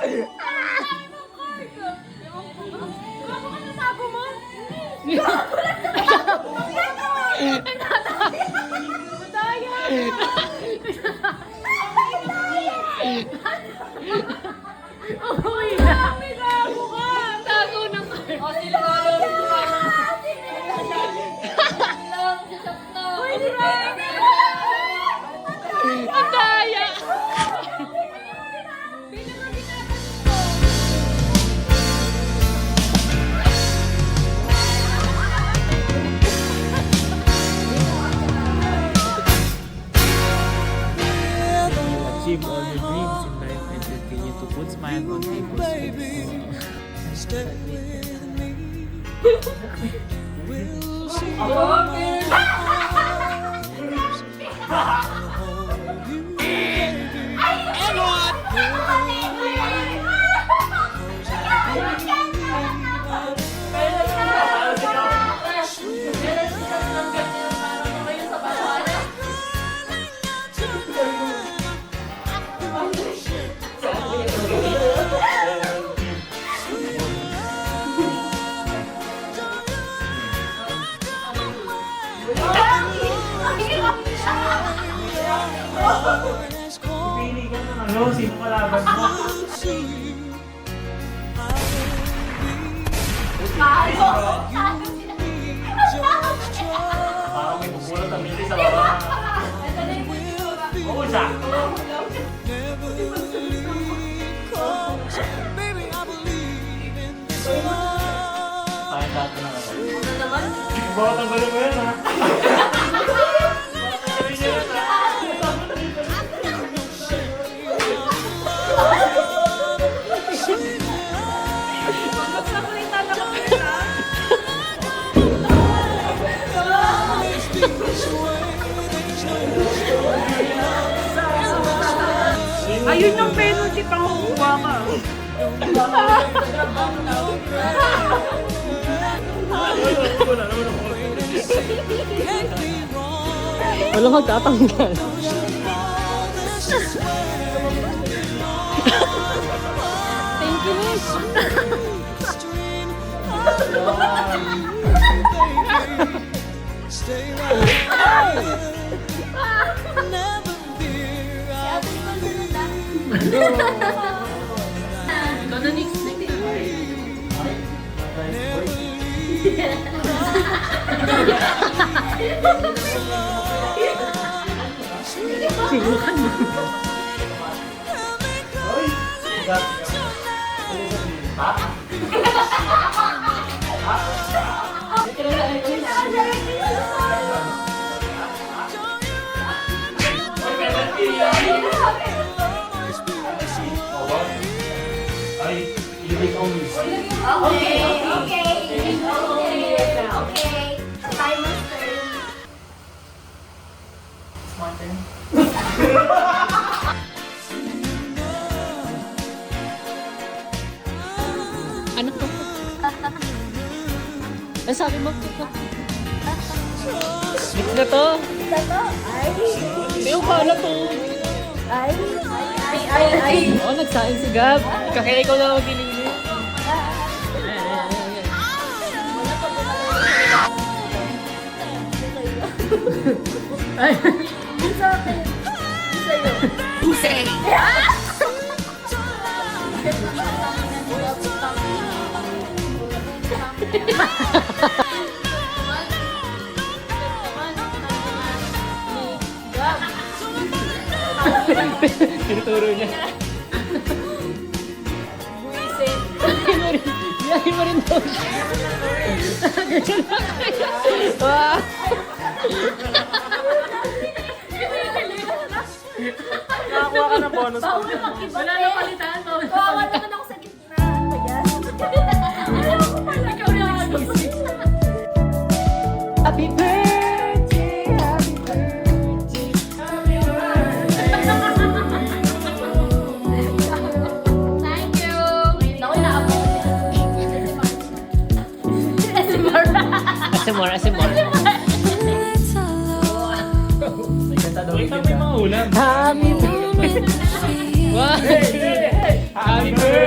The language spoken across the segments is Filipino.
Uy na! Tago ka! Tago na ka! O, sila ka lang! Uy, ang daya! Achieve all your dreams in life and continue to put smile on people's faces. Stay with me. We'll see. Pili ka ng ano, sino kalaban mo? Parang may bubulot ang mili sa baba. Oo, siya! Tayo lahat na lang. Baka tanggalin mo yan, ha? Ayun yung penalty pang kukuha ka. Walang magtatanggal. Thank you, Miss. Stay right here. Never fear I'll Ikaw na next. Sibukan mo. Ay, ibig ang miss. Okay. Timer's turn. Smart turn. Ano to? Ang sabi mo? Mix na to. Hindi ko pala to. Oo, nagsaing si Gab. Kaya ikaw na lang pinili. Ay. Pusay! Tinuturo niya. Biyahin mo rin to. Wow. Nakakuha ka ng bonus pa. Wala na palitan to. Kawawa naman ako sa gitna. Ano ba yan? Ayaw ko pala. Ikaw na mag-isip. Happy birthday, happy birthday. Thank you. Naku, naabot. Asimor. Wait lang, may mga ulam. Happy birthday. Wow. Happy birthday!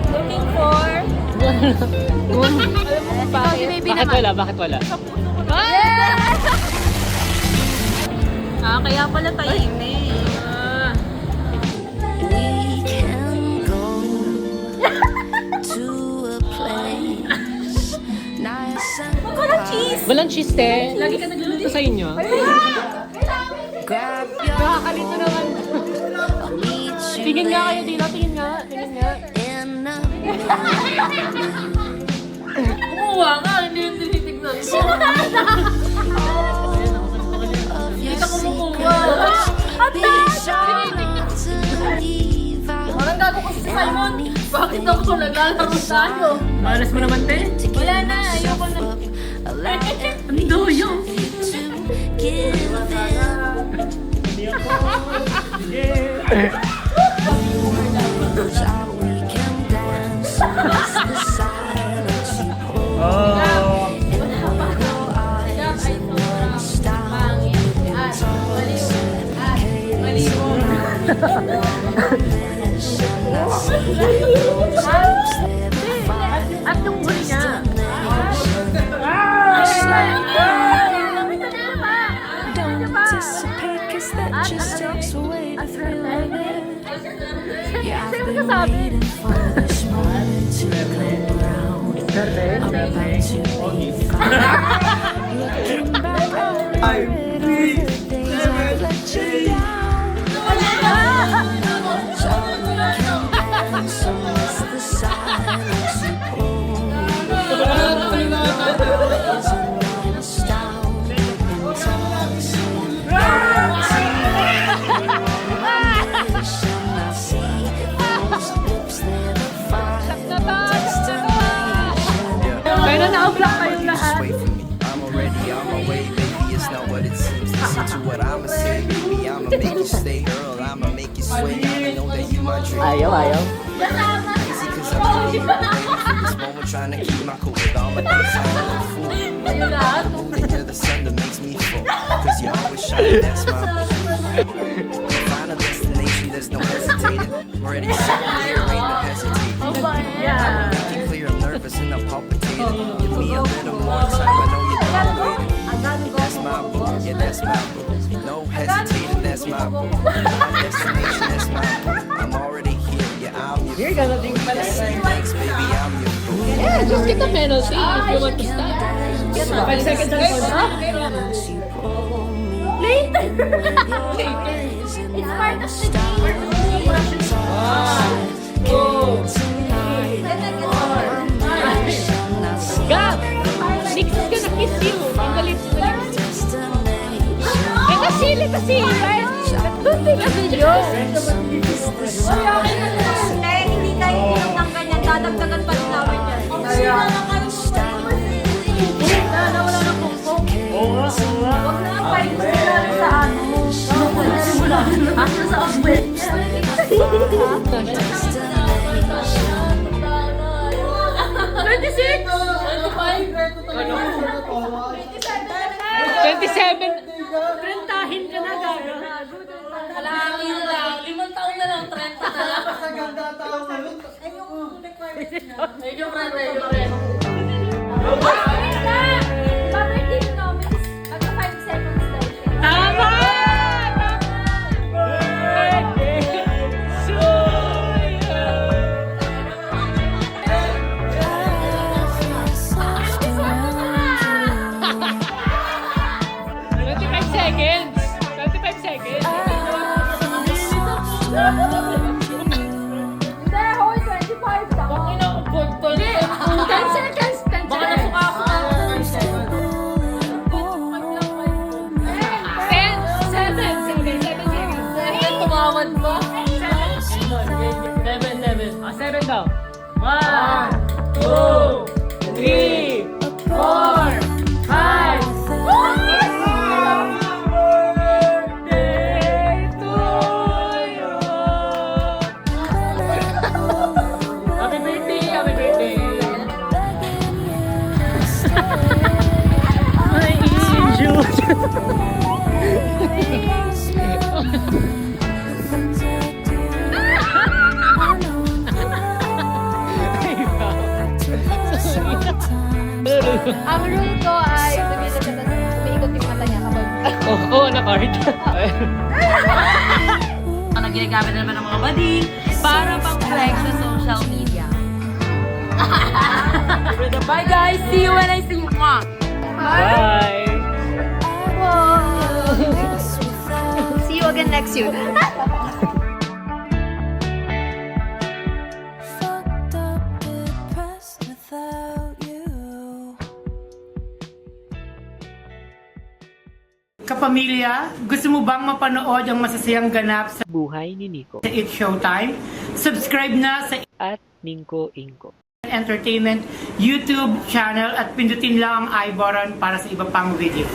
Looking for... Alam mo kung bakit? Bakit wala? Bakit wala? Kaya pala tahimik. We can go to a place nice and quiet. Walang cheese, te. Lagi ka nagluluto. Ito sa inyo. Grab your Nakakalito naman. I'll meet you Tingin nga kayo dito. Tingin nga. Tingin nga. in a Kumuha ka, hindi yung tinitignan mo. of your Kumuha. Be sure to leave out. Parang gago ko si Simon. Bakit ako naglalaro tayo? Malas mo naman, te. Wala na, ayoko na. Allow Ang doyo. to give in. Shall we can dance with the silence you hold. At yung huli niya. Don't anticipate, 'cause that just takes away the feeling. Yeah, I've been waiting for this moment to come around. I'm about to be found. Looking back over it, all the days I've let you down. So we can dance amidst the silence you hold. Isn't one astounding intoxicating? I see those lips, they're the final destination. Pero na-block kayong lahat. Wait for me. I'm already on my way, baby. It's not what it seems. Listen to what I'ma say, baby. I'ma make you stay, girl. I'ma make you sway. I know that you my dream. Ayaw. Crazy 'cause I'm waiting for this moment, trying to keep my cool with all my things. I'm a fool. You're the sun that makes me full. 'Cause you always shine. That's my final destination. There's no hesitating. Already set there, ain't no hesitating. Yeah. Make it clear, I'm nervous and I'm palpitating. Give me a little more time. I know you're done waiting. That's my boo, yeah, that's my boo. No hesitating, that's my boo. My destination, that's my boo. I'm already here, yeah, I'm your You're gonna think pala. thanks, baby, I'm your boo. Yeah, just get the penalty if you want to stop. 5 seconds on phone. It's part of the game. Gab! Nix is gonna kiss you. In the lips, the lips. Kasi, right? Nagtunti na video. Kaya hindi tayo inom ng ganyan, dadagdagan pa rin namin yan. Wala na kukong. Huwag na ang paling sila sa ano. Asa sa abwet. Trentahin ka na, gago. Kalahati na lang. 5 taon na lang, 30 na lang. Ay, yung pre. Pa-birthday mo, magka 5 seconds daw siya. Tama! Hindi, hoy, 25 daw. Hindi, 10 seconds. Baka nasuka ako. 10, 7. Tumawad pa. 7 daw. 1, 2, 3, 4, 5. Happy birthday! Happy birthday! My angel! Ang rule ko ay umiikot yung mata niya kapag... Oo, na-card. Ang ginagamit na naman ng mga bading para pang-flex sa social media. Bye guys! See you when I see you! Mwah! Bye! See you again next year. Fucked up, depressed without you. Kapamilya, gusto mo bang mapanood ang masasayang ganap sa Buhay ni Nico It's Showtime? Subscribe na sa at Ninko Inko. Entertainment YouTube channel at pindutin lang ang I button para sa iba pang video.